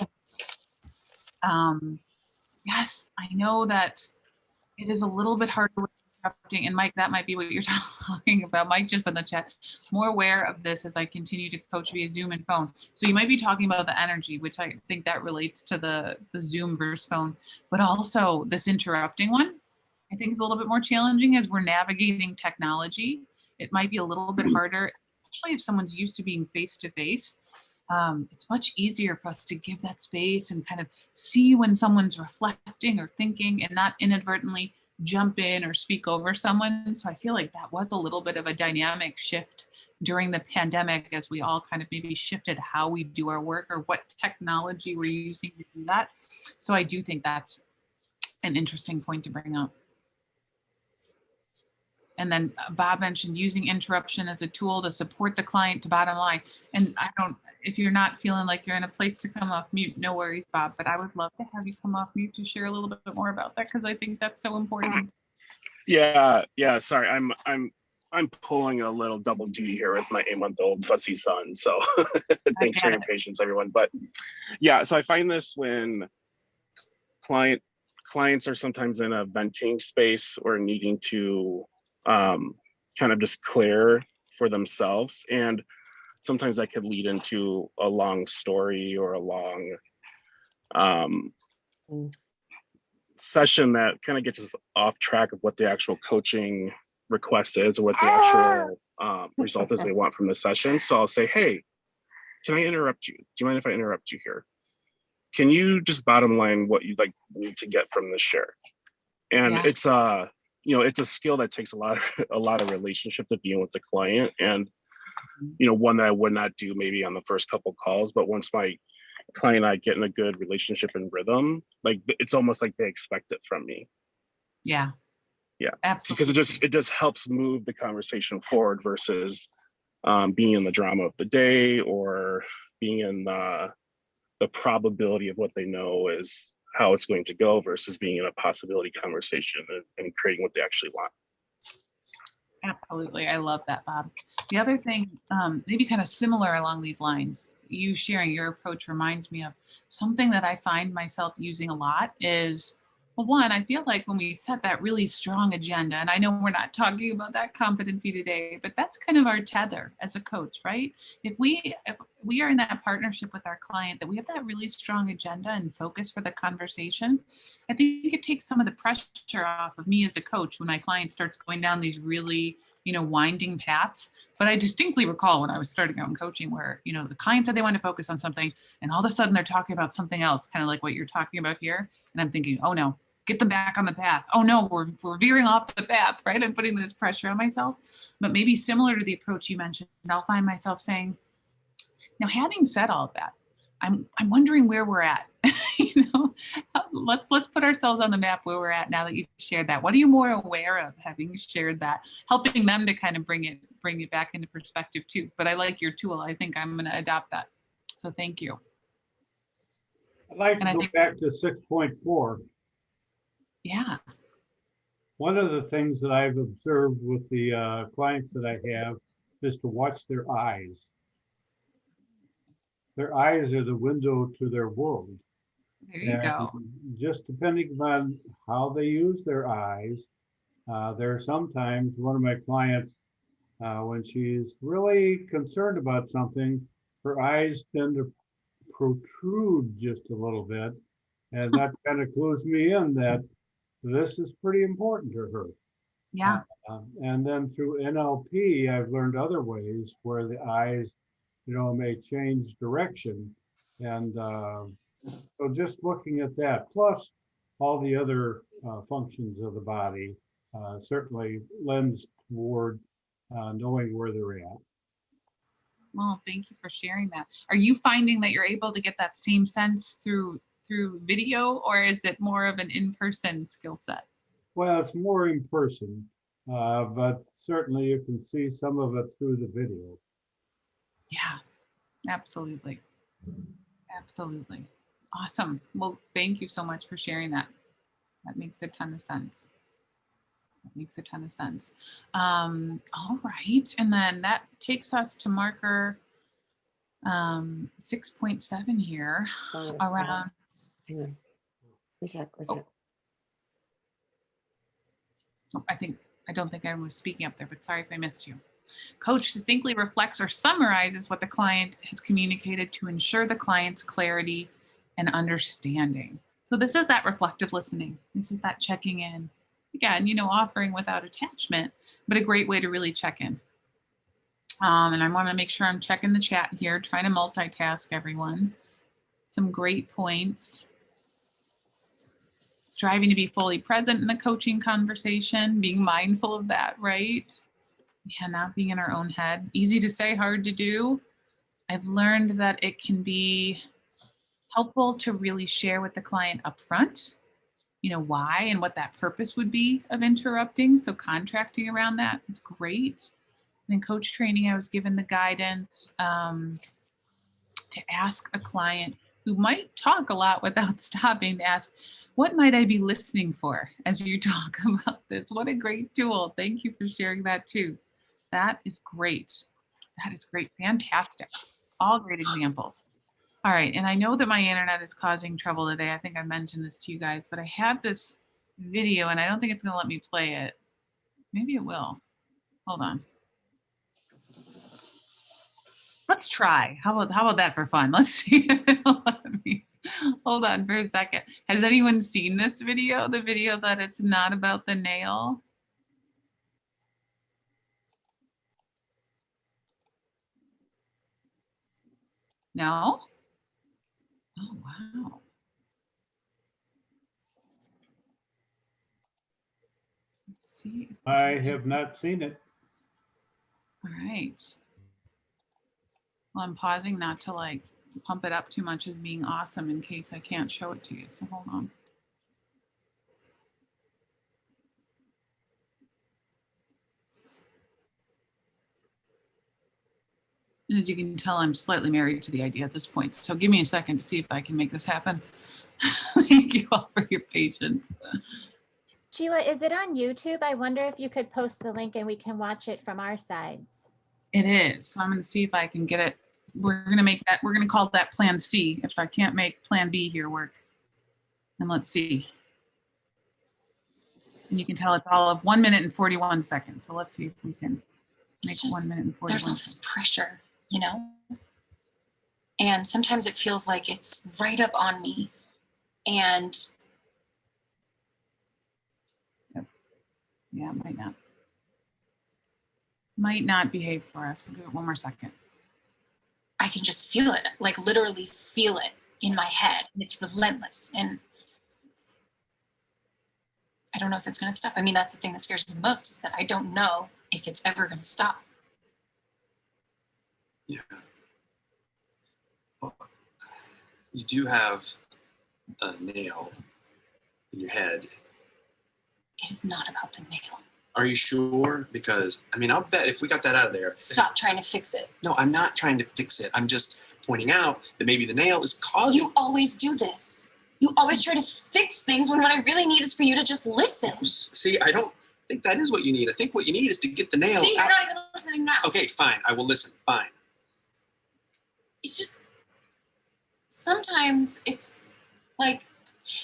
yes, I know that it is a little bit harder with interrupting, and Mike, that might be what you're talking about. Mike just put in the chat, more aware of this as I continue to coach via Zoom and phone. So you might be talking about the energy, which I think that relates to the Zoom versus phone, but also this interrupting one, I think is a little bit more challenging as we're navigating technology. It might be a little bit harder, especially if someone's used to being face-to-face. It's much easier for us to give that space and kind of see when someone's reflecting or thinking and not inadvertently jump in or speak over someone. So I feel like that was a little bit of a dynamic shift during the pandemic as we all kind of maybe shifted how we do our work or what technology we're using to do that. So I do think that's an interesting point to bring up. And then Bob mentioned using interruption as a tool to support the client to bottom line. And if you're not feeling like you're in a place to come off mute, no worries, Bob, but I would love to have you come off mute to share a little bit more about that, because I think that's so important. Yeah, sorry, I'm pulling a little double duty here with my 8-month-old fussy son. So thanks for your patience, everyone. But yeah, so I find this when clients are sometimes in a venting space or needing to kind of just clear for themselves, and sometimes that could lead into a long story or a long session that kind of gets us off track of what the actual coaching request is or what the actual result is they want from the session. So I'll say, hey, can I interrupt you? Do you mind if I interrupt you here? Can you just bottom line what you'd like me to get from this share? And it's it's a skill that takes a lot of relationship to be in with the client, and one that I would not do maybe on the first couple calls, but once my client and I get in a good relationship and rhythm, like it's almost like they expect it from me. Yeah, absolutely, because it just helps move the conversation forward versus being in the drama of the day or being in the probability of what they know is how it's going to go versus being in a possibility conversation and creating what they actually want. Absolutely. I love that, Bob. The other thing, maybe kind of similar along these lines, you sharing your approach reminds me of something that I find myself using a lot is, well, one, I feel like when we set that really strong agenda, and I know we're not talking about that competency today, but that's kind of our tether as a coach, right? If we are in that partnership with our client, that we have that really strong agenda and focus for the conversation, I think it takes some of the pressure off of me as a coach when my client starts going down these really, winding paths. But I distinctly recall when I was starting out in coaching where, the client said they wanted to focus on something and all of a sudden they're talking about something else, kind of like what you're talking about here. And I'm thinking, oh no, get them back on the path. Oh no, we're veering off the path, right? I'm putting this pressure on myself. But maybe similar to the approach you mentioned, I'll find myself saying, now, having said all of that, I'm wondering where we're at. You know, let's put ourselves on the map where we're at now that you've shared that. What are you more aware of having shared that, helping them to kind of bring it back into perspective too. But I like your tool. I think I'm going to adopt that. So thank you. I'd like And to I go think, back to 6.4. yeah, One of the things that I've observed with the clients that I have is to watch their eyes. Their eyes are the window to their world. there you go. Just depending on how they use their eyes, there are sometimes one of my clients, when she's really concerned about something, her eyes tend to protrude just a little bit. And that kind of clues me in that this is pretty important to her. Yeah. And then through NLP, I've learned other ways where the eyes, may change direction. And so just looking at that, plus all the other functions of the body, certainly lends toward knowing where they're at. Well, thank you for sharing that. Are you finding that you're able to get that same sense through video, or is it more of an in-person skill set? Well, it's more in person, but certainly you can see some of it through the video. Yeah, absolutely. Absolutely. Awesome. Well, thank you so much for sharing that. That makes a ton of sense. That makes a ton of sense. All right. And then that takes us to marker 6.7 here around. Hang on. I don't think I was speaking up there, but sorry if I missed you. Coach succinctly reflects or summarizes what the client has communicated to ensure the client's clarity and understanding. So this is that reflective listening. This is that checking in. Again, offering without attachment, but a great way to really check in. And I want to make sure I'm checking the chat here, trying to multitask everyone. Some great points. Striving to be fully present in the coaching conversation, being mindful of that, right? Yeah, not being in our own head. Easy to say, hard to do. I've learned that it can be helpful to really share with the client up front, why and what that purpose would be of interrupting. So contracting around that is great. And in coach training, I was given the guidance to ask a client who might talk a lot without stopping to ask, what might I be listening for as you talk about this? What a great tool. Thank you for sharing that too. That is great. That is great. Fantastic. All great examples. All right. And I know that my internet is causing trouble today. I think I mentioned this to you guys, but I have this video and I don't think it's going to let me play it. Maybe it will. Hold on. Let's try. How about that for fun? Let's see if it'll let me. Hold on for a second. Has anyone seen this video? The video that it's not about the nail? No? Oh, wow. Let's see. I have not seen it. All right. Well, I'm pausing not to pump it up too much as being awesome in case I can't show it to you. So hold on. And as you can tell, I'm slightly married to the idea at this point. So give me a second to see if I can make this happen. Thank you all for your patience. Sheila, is it on YouTube? I wonder if you could post the link and we can watch it from our sides. It is. So I'm going to see if I can get it. We're going to call that plan C. If I can't make plan B here work. And let's see. And you can tell it's all of 1 minute and 41 seconds. So let's see if we can make 1 minute and 41 There's all this pressure, and sometimes it feels like it's right up on me. And yeah, it might not behave for us. We'll give it 1 more second. I can just feel it, like literally feel it in my head. It's relentless. And I don't know if it's going to stop. I mean, that's the thing that scares me the most, is that I don't know if it's ever going to stop. Yeah. Well, you do have a nail in your head. It is not about the nail. Are you sure? Because, I mean, I'll bet if we got that out of there. Stop trying to fix it. No, I'm not trying to fix it. I'm just pointing out that maybe the nail is causing. You always do this. You always try to fix things when what I really need is for you to just listen. See, I don't think that is what you need. I think what you need is to get the nail See, you're out. not even listening now. Okay, fine. I will listen. Fine. It's just, sometimes it's like,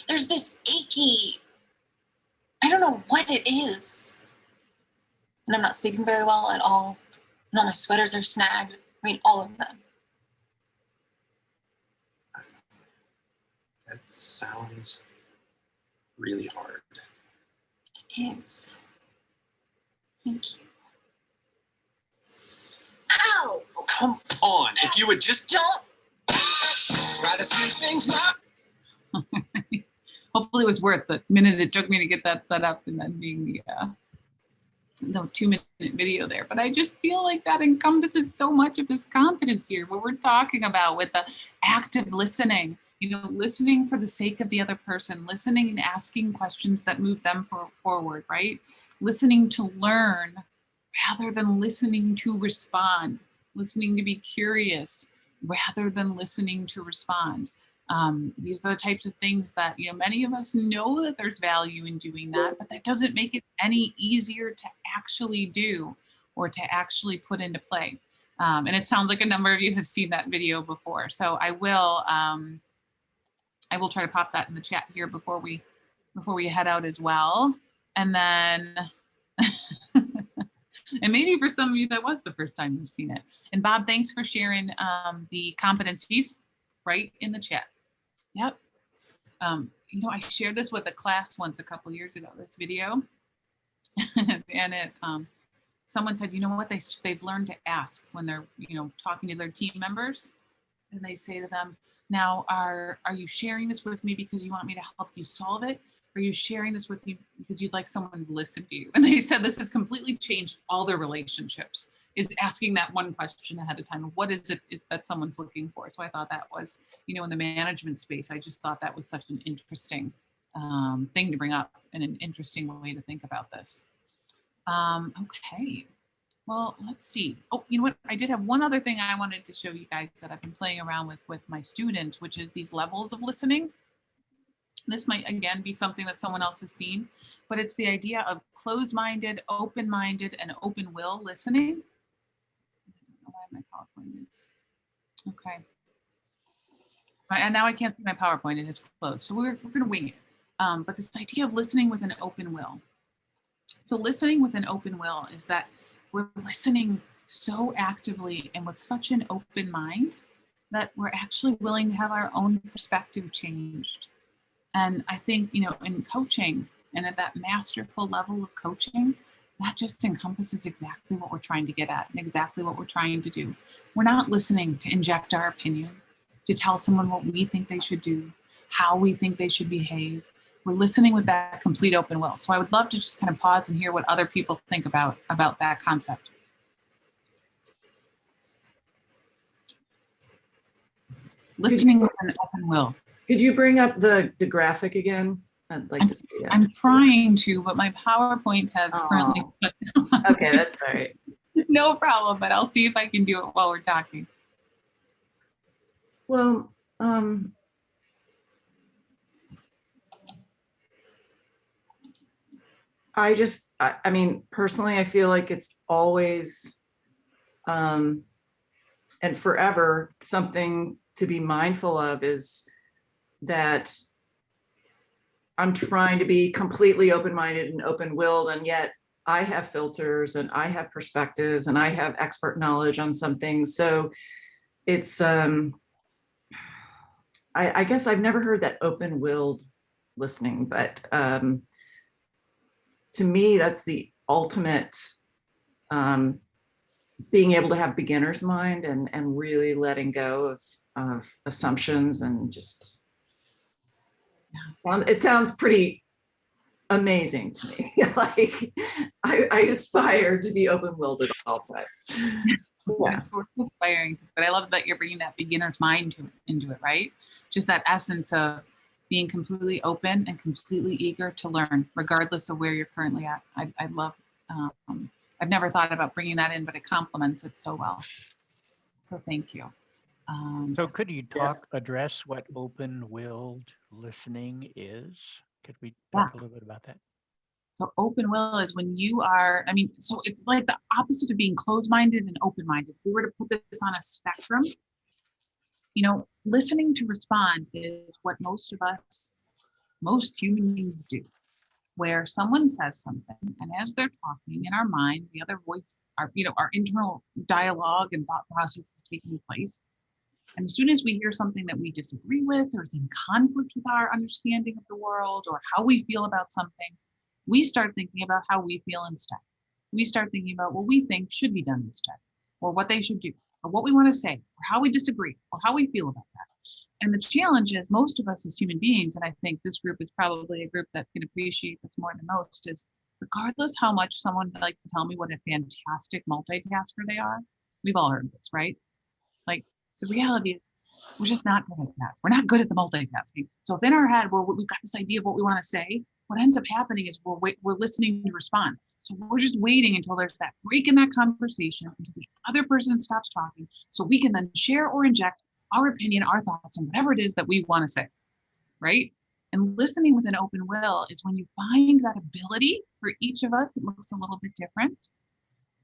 there's this achy, I don't know what it is. And I'm not sleeping very well at all. And all my sweaters are snagged. I mean, all of them. That sounds really hard. It is. Thank you. Ow! Oh, come on. If you would just Don't. try to see things now. Hopefully it was worth the minute it took me to get that set up and then being the 2-minute video there. But I just feel like that encompasses so much of this competence here, what we're talking about with the active listening, you know, listening for the sake of the other person, listening and asking questions that move them forward, right? Listening to learn rather than listening to respond, listening to be curious rather than listening to respond. These are the types of things that, you know, many of us know that there's value in doing that, but that doesn't make it any easier to actually do or to actually put into play. And it sounds like a number of you have seen that video before. So I will try to pop that in the chat here before we head out as well. And then, and maybe for some of you, that was the first time you've seen it. And Bob, thanks for sharing the competencies right in the chat. Yep. You know, I shared this with a class once a couple years ago, this video. And it, someone said, you know what, they've learned to ask when they're, you know, talking to their team members. And they say to them, now, are you sharing this with me because you want me to help you solve it? Are you sharing this with me because you'd like someone to listen to you? And they said this has completely changed all their relationships, is asking that one question ahead of time. What is it that someone's looking for? So I thought that was, you know, in the management space, I just thought that was such an interesting thing to bring up and an interesting way to think about this. Okay, well, let's see. Oh, you know what? I did have one other thing I wanted to show you guys that I've been playing around with my students, which is these levels of listening. This might, again, be something that someone else has seen, but it's the idea of closed-minded, open-minded, and open will listening. I don't know why my PowerPoint is. Okay. And now I can't see my PowerPoint, and it's closed. So we're going to wing it. But this idea of listening with an open will. So listening with an open will is that we're listening so actively and with such an open mind that we're actually willing to have our own perspective changed. And I think, you know, in coaching and at that masterful level of coaching, that just encompasses exactly what we're trying to get at and exactly what we're trying to do. We're not listening to inject our opinion, to tell someone what we think they should do, how we think they should behave. We're listening with that complete open will. So I would love to just kind of pause and hear what other people think about that concept. Listening with an open will. Could you bring up the graphic again? I'd like to see it. I'm trying to, but my PowerPoint has currently shut down. Okay, that's all right. No problem, but I'll see if I can do it while we're talking. Well, I mean, personally, I feel like it's always and forever something to be mindful of is that I'm trying to be completely open-minded and open-willed, and yet I have filters and I have perspectives and I have expert knowledge on some things. So it's, I guess I've never heard that open-willed listening, but to me, that's the ultimate being able to have beginner's mind and really letting go of assumptions and just, it sounds pretty amazing to me. Like I aspire to be open-willed at all times. Yeah. It's sort of inspiring, but I love that you're bringing that beginner's mind into it, right? Just that essence of being completely open and completely eager to learn, regardless of where you're currently at. I love, I've never thought about bringing that in, but it complements it so well. So thank you. So could you address what open-willed listening is? Could we talk a little bit about that? So open will is when you are, I mean, so it's like the opposite of being closed-minded and open-minded. If we were to put this on a spectrum, you know, listening to respond is what most human beings do, where someone says something, and as they're talking in our mind, the other voice, our internal dialogue and thought process is taking place. And as soon as we hear something that we disagree with, or is in conflict with our understanding of the world, or how we feel about something, we start thinking about how we feel instead. We start thinking about what we think should be done instead, or what they should do, or what we want to say, or how we disagree, or how we feel about that. And the challenge is most of us as human beings, and I think this group is probably a group that can appreciate this more than most, is regardless how much someone likes to tell me what a fantastic multitasker they are, we've all heard this, right? Like the reality is we're just not good at that. We're not good at the multitasking. So if in our head, we've got this idea of what we want to say, what ends up happening is we're listening to respond. So we're just waiting until there's that break in that conversation, until the other person stops talking, so we can then share or inject our opinion, our thoughts, and whatever it is that we want to say, right? And listening with an open will is when you find that ability. For each of us, it looks a little bit different,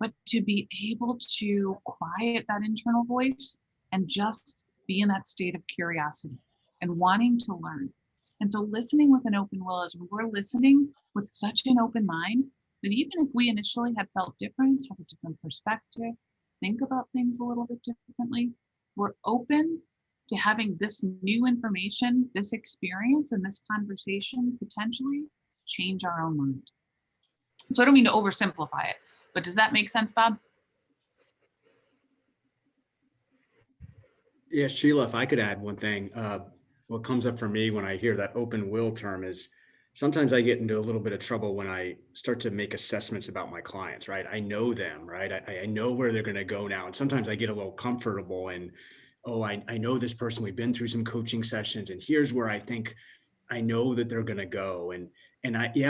but to be able to quiet that internal voice and just be in that state of curiosity and wanting to learn. And so listening with an open will is when we're listening with such an open mind that even if we initially have felt different, have a different perspective, think about things a little bit differently, we're open to having this new information, this experience, and this conversation potentially change our own mind. So I don't mean to oversimplify it, but does that make sense, Bob? Yeah, Sheila, if I could add one thing, what comes up for me when I hear that open will term is sometimes I get into a little bit of trouble when I start to make assessments about my clients, right? I know them, right? I know where they're going to go now. And sometimes I get a little comfortable and, oh, I know this person, we've been through some coaching sessions and here's where I think I know that they're going to go. And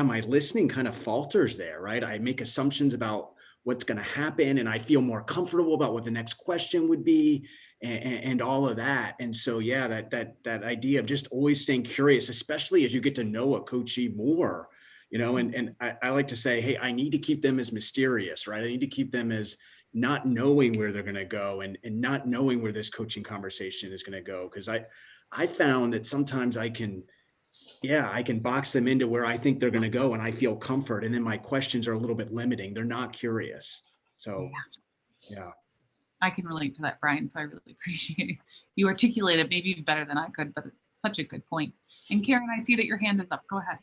my listening kind of falters there, right? I make assumptions about what's going to happen and I feel more comfortable about what the next question would be and all of that. And so, yeah, that idea of just always staying curious, especially as you get to know a coachee more, and I like to say, hey, I need to keep them as mysterious, right? I need to keep them as not knowing where they're going to go and not knowing where this coaching conversation is going to go. Because I found that sometimes I can box them into where I think they're going to go and I feel comfort. And then my questions are a little bit limiting. They're not curious. So, yeah. I can relate to that, Brian. So I really appreciate it. You articulated maybe even better than I could, but it's such a good point. And Karen, I see that your hand is up. Go ahead.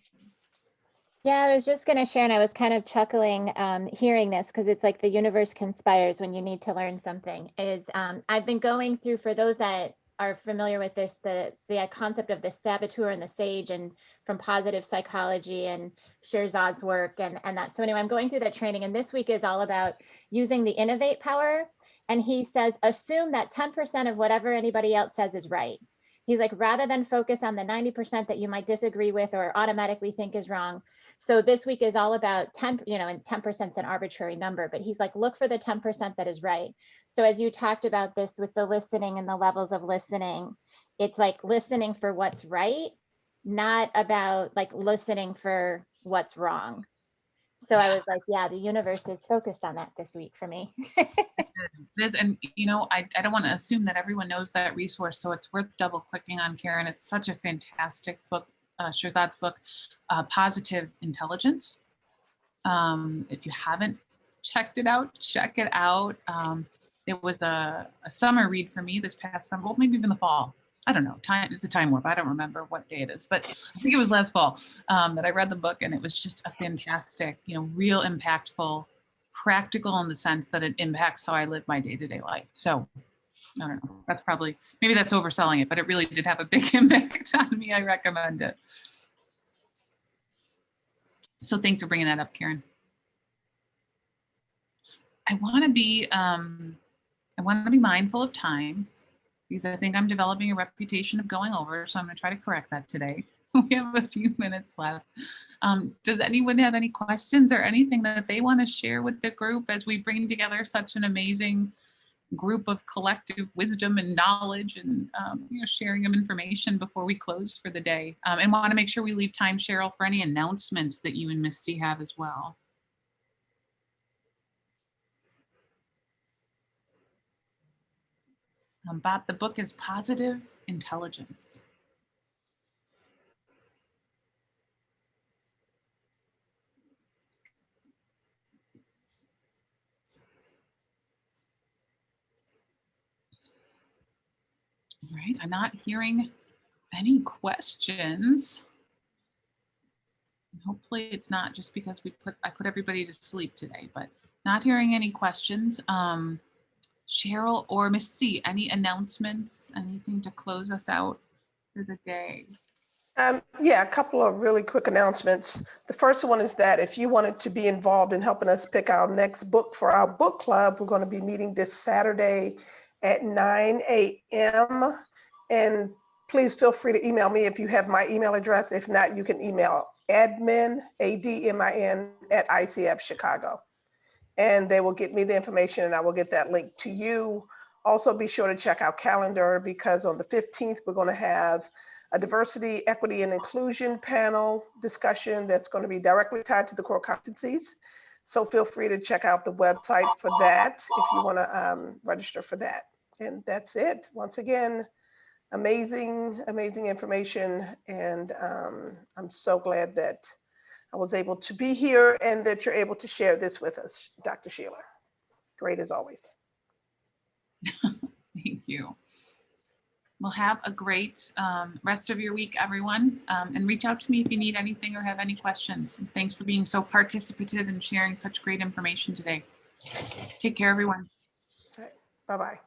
Yeah, I was just going to share, and I was kind of chuckling hearing this because it's like the universe conspires when you need to learn something. I've been going through, for those that are familiar with this, the concept of the saboteur and the sage, and from positive psychology and Shirzad's work and that. So anyway, I'm going through that training, and this week is all about using the innovate power. And he says, assume that 10% of whatever anybody else says is right. He's like, rather than focus on the 90% that you might disagree with or automatically think is wrong. So this week is all about 10, and 10% is an arbitrary number, but he's like, look for the 10% that is right. So as you talked about this with the listening and the levels of listening, it's like listening for what's right, not about like listening for what's wrong. So I was like, yeah, the universe is focused on that this week for me. And I don't want to assume that everyone knows that resource, so it's worth double clicking on, Karen. It's such a fantastic book, Shirzad's book, Positive Intelligence. If you haven't checked it out, check it out. It was a summer read for me this past summer, well, maybe even the fall. I don't know, it's a time warp. I don't remember what day it is, but I think it was last fall that I read the book, and it was just a fantastic, real impactful, practical in the sense that it impacts how I live my day-to-day life. So I don't know, maybe that's overselling it, but it really did have a big impact on me. I recommend it. So thanks for bringing that up, Karen. I want to be mindful of time because I think I'm developing a reputation of going over. So I'm going to try to correct that today. We have a few minutes left. Does anyone have any questions or anything that they want to share with the group as we bring together such an amazing group of collective wisdom and knowledge and sharing of information before we close for the day? And want to make sure we leave time, Cheryl, for any announcements that you and Misty have as well. Bob, the book is Positive Intelligence. All right, I'm not hearing any questions. Hopefully it's not just because I put everybody to sleep today, but not hearing any questions. Cheryl or Misty, any announcements, anything to close us out for the day? Yeah, a couple of really quick announcements. The first one is that if you wanted to be involved in helping us pick our next book for our book club, we're going to be meeting this Saturday at 9 a.m. And please feel free to email me if you have my email address. If not, you can email admin, ADMIN, at ICF Chicago. And they will get me the information and I will get that link to you. Also be sure to check our calendar because on the 15th, we're going to have a diversity, equity, and inclusion panel discussion that's going to be directly tied to the core competencies. So feel free to check out the website for that if you want to register for that. And that's it. Once again, amazing, amazing information. And I'm so glad that I was able to be here and that you're able to share this with us, Dr. Sheila. Great as always. Thank you. Well, have a great rest of your week, everyone. And reach out to me if you need anything or have any questions. And thanks for being so participative and sharing such great information today. Take care, everyone. All right. Bye-bye.